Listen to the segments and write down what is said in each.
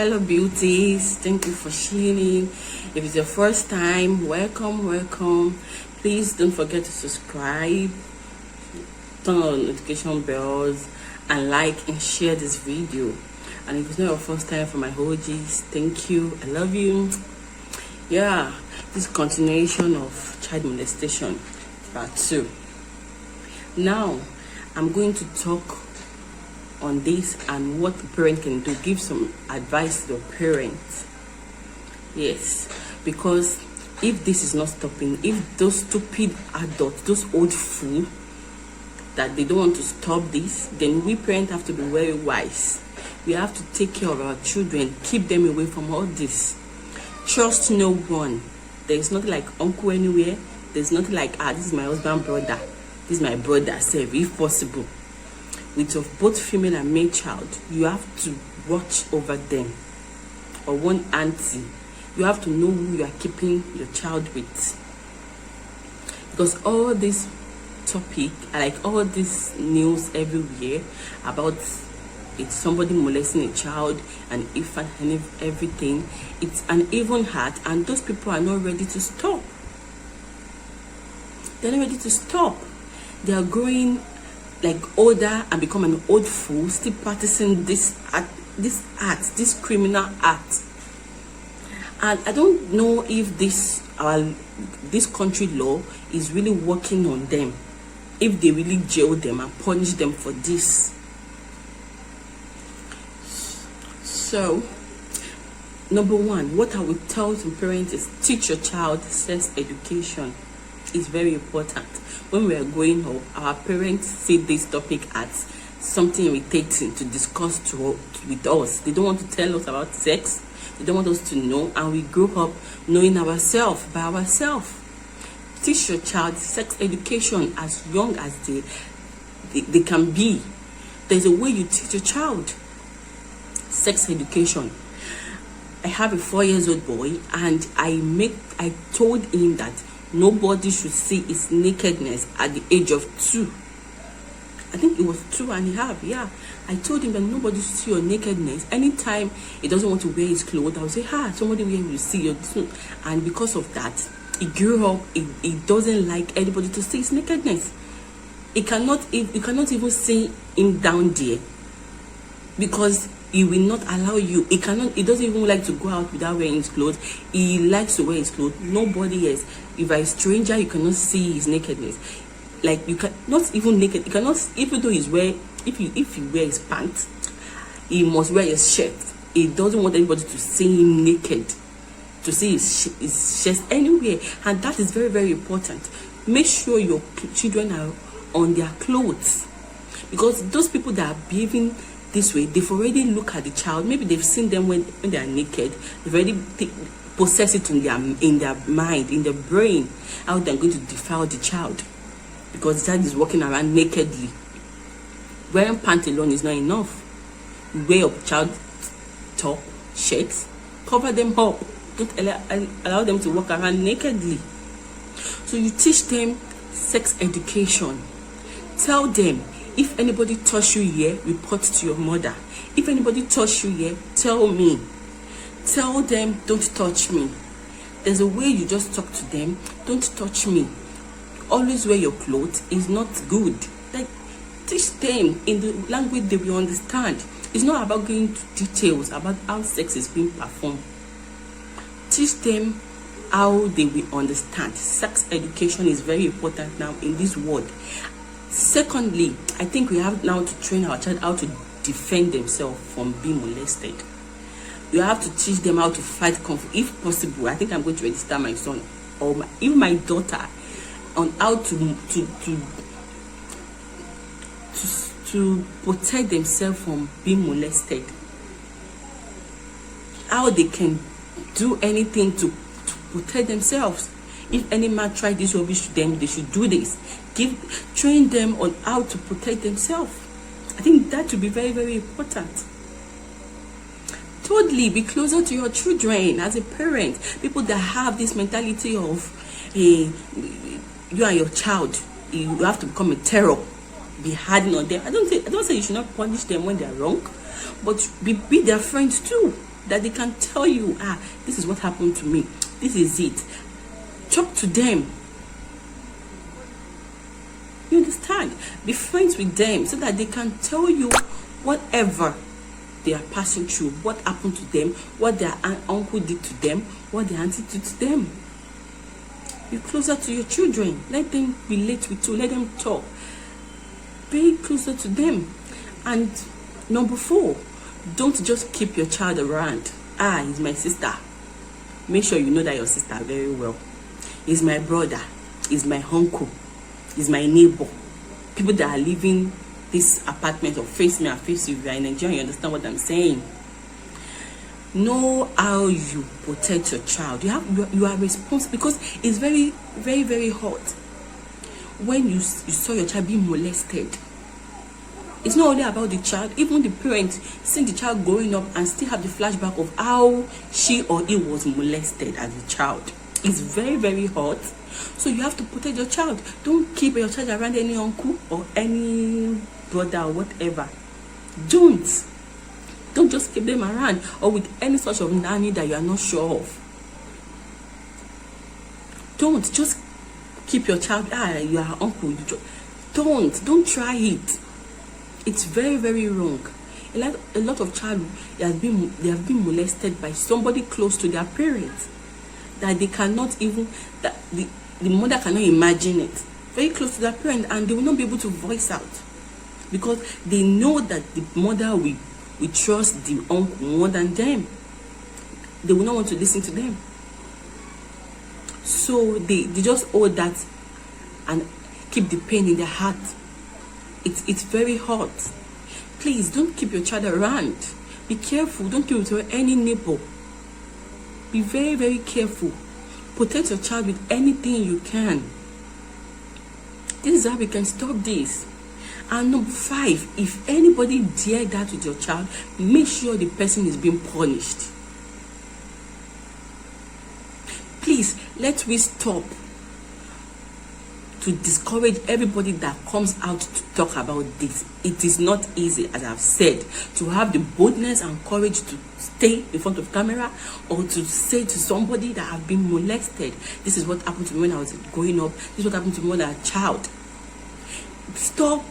Hello beauties, thank you for tuning. If it's your first time, welcome. Please don't forget to subscribe, turn on notification bells, and like and share this video. And if it's not your first time, for my OGs, thank you, I love you. Yeah, this continuation of child molestation part 2. Now I'm going to talk on this and what the parent can do, give some advice to the parents. Yes, because if this is not stopping, if those stupid adults, those old fools, that they don't want to stop this, then we parents have to be very wise. We have to take care of our children, keep them away from all this. Trust no one. There is nothing like uncle anywhere. There's nothing like this is my husband brother, this is my brother, save if possible. With both female and male child, you have to watch over them, or one auntie. You have to know who you are keeping your child with, because all this topic, like all this news everywhere about it's somebody molesting a child, an infant, and everything, it's an even heart, and those people are not ready to stop. They're not ready to stop. They are growing like older and become an old fool, still practicing this criminal act. And I don't know if this country law is really working on them, if they really jail them and punish them for this. So, number one, what I would tell to parents is teach your child sex education. Is very important. When we are growing up, our parents see this topic as something irritating to discuss with us. They don't want to tell us about sex. They don't want us to know, and we grow up knowing ourselves by ourselves. Teach your child sex education as young as they can be. There's a way you teach your child sex education. I have a 4-year-old boy, and I told him that nobody should see his nakedness at the age of 2. I think it was 2.5. Yeah, I told him that nobody should see your nakedness. Anytime he doesn't want to wear his clothes, I would say, somebody will see your. And because of that, he grew up. He doesn't like anybody to see his nakedness. You cannot even see him down there, because he will not allow you. He doesn't even like to go out without wearing his clothes. He likes to wear his clothes. Nobody else. If a stranger, you cannot see his nakedness. Like, you can not even naked. You cannot, even though if he wear his pants, he must wear his shirt. He doesn't want anybody to see him naked, to see his chest anywhere. And that is very, very important. Make sure your children are on their clothes, because those people that are behaving this way, they've already looked at the child. Maybe they've seen them when they are naked. They've already possessed it in their mind, in their brain, how they're going to defile the child, because the child is walking around nakedly. Wearing pants alone is not enough. Wear your child top, shirts, cover them up. Don't allow them to walk around nakedly. So you teach them sex education. Tell them, if anybody touch you here, report to your mother. If anybody touch you here, tell me. Tell them, don't touch me. There's a way you just talk to them. Don't touch me. Always wear your clothes is not good. Like, teach them in the language they will understand. It's not about going into details about how sex is being performed. Teach them how they will understand. Sex education is very important now in this world. Secondly, I think we have now to train our child how to defend themselves from being molested. You have to teach them how to fight conflict, if possible. I think I'm going to register my son or even my daughter on how to protect themselves from being molested. How they can do anything to protect themselves. If any man try this rubbish to them, they should do this. Train them on how to protect themselves. I think that would be very, very important. Thirdly, be closer to your children as a parent. People that have this mentality of you and your child, you have to become a terror, be hardened on them. I don't say you should not punish them when they are wrong, but be their friends too. that they can tell you, this is what happened to me, this is it. Talk to them. You understand? Be friends with them so that they can tell you whatever they are passing through, what happened to them, what their uncle did to them, what their auntie did to them. Be closer to your children. Let them relate with you. Let them talk. Be closer to them. And number 4, don't just keep your child around. He's my sister. Make sure you know that your sister very well. He's my brother. He's my uncle. He's my neighbor. People that are living this apartment or face me and face you. If you are in Nigeria, you understand what I'm saying. Know how you protect your child. You are responsible, because it's very, very, very hot when you saw your child being molested. It's not only about the child, even the parents seeing the child growing up and still have the flashback of how she or he was molested as a child. It's very, very hot. So you have to protect your child. Don't keep your child around any uncle or any brother or whatever. Don't just keep them around, or with any sort of nanny that you are not sure of. Don't just keep your child, you are uncle. Don't try it. It's very, very wrong. A lot of child they have been molested by somebody close to their parents, that they cannot even, that the mother cannot imagine it. Very close to their parent, and they will not be able to voice out, because they know that the mother will trust the uncle more than them. They will not want to listen to them. So they just hold that and keep the pain in their heart. It's very hot. Please don't keep your child around. Be careful. Don't keep it to any neighbor. Be very, very careful. Protect your child with anything you can. This is how we can stop this. And number 5, if anybody dare that with your child, make sure the person is being punished. Please, let we stop to discourage everybody that comes out to talk about this. It is not easy, as I've said, to have the boldness and courage to stay in front of camera or to say to somebody that I've been molested, this is what happened to me when I was growing up, this is what happened to me when I was a child. Stop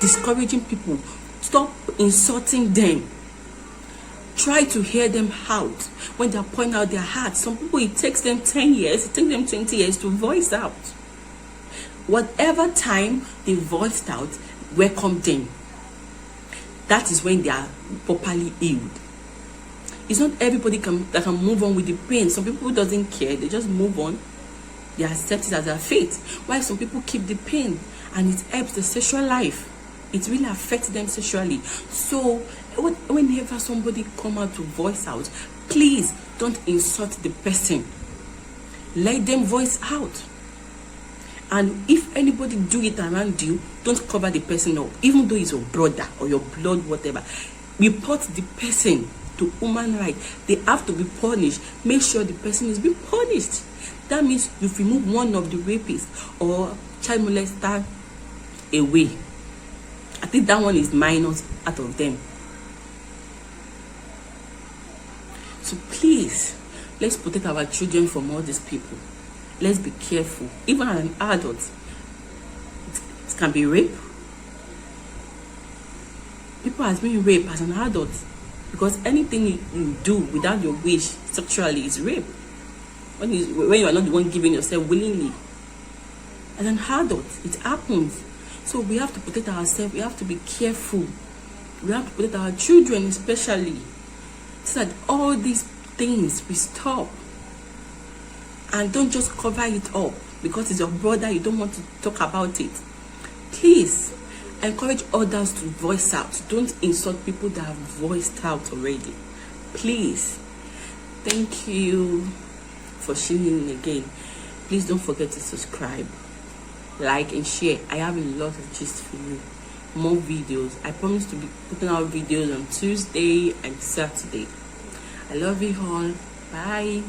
discouraging people. Stop insulting them. Try to hear them out when they point out their heart. Some people, it takes them 10 years, it takes them 20 years to voice out. Whatever time they voiced out, welcome them. That is when they are properly healed. It's not everybody that can move on with the pain. Some people doesn't care, they just move on. They accept it as their fate. While some people keep the pain, and it helps the sexual life. It really affects them sexually. So whenever somebody come out to voice out, please don't insult the person. Let them voice out. And if anybody do it around you, don't cover the person up, even though it's your brother or your blood, whatever. Report the person to human rights. They have to be punished. Make sure the person is being punished. That means you've removed one of the rapists or child molester away. I think that one is minus out of them. So please, let's protect our children from all these people. Let's be careful. Even as an adult, it can be rape. People has been raped as an adult, because anything you do without your wish sexually is rape. When you are not the one giving yourself willingly. As an adult, it happens. So we have to protect ourselves. We have to be careful. We have to protect our children especially, so that all these things we stop. And don't just cover it up because it's your brother, you don't want to talk about it. Please encourage others to voice out. Don't insult people that have voiced out already. Please. Thank you for tuning in again. Please don't forget to subscribe, like, and share. I have a lot of gist for you. More videos. I promise to be putting out videos on Tuesday and Saturday. I love you all. Bye.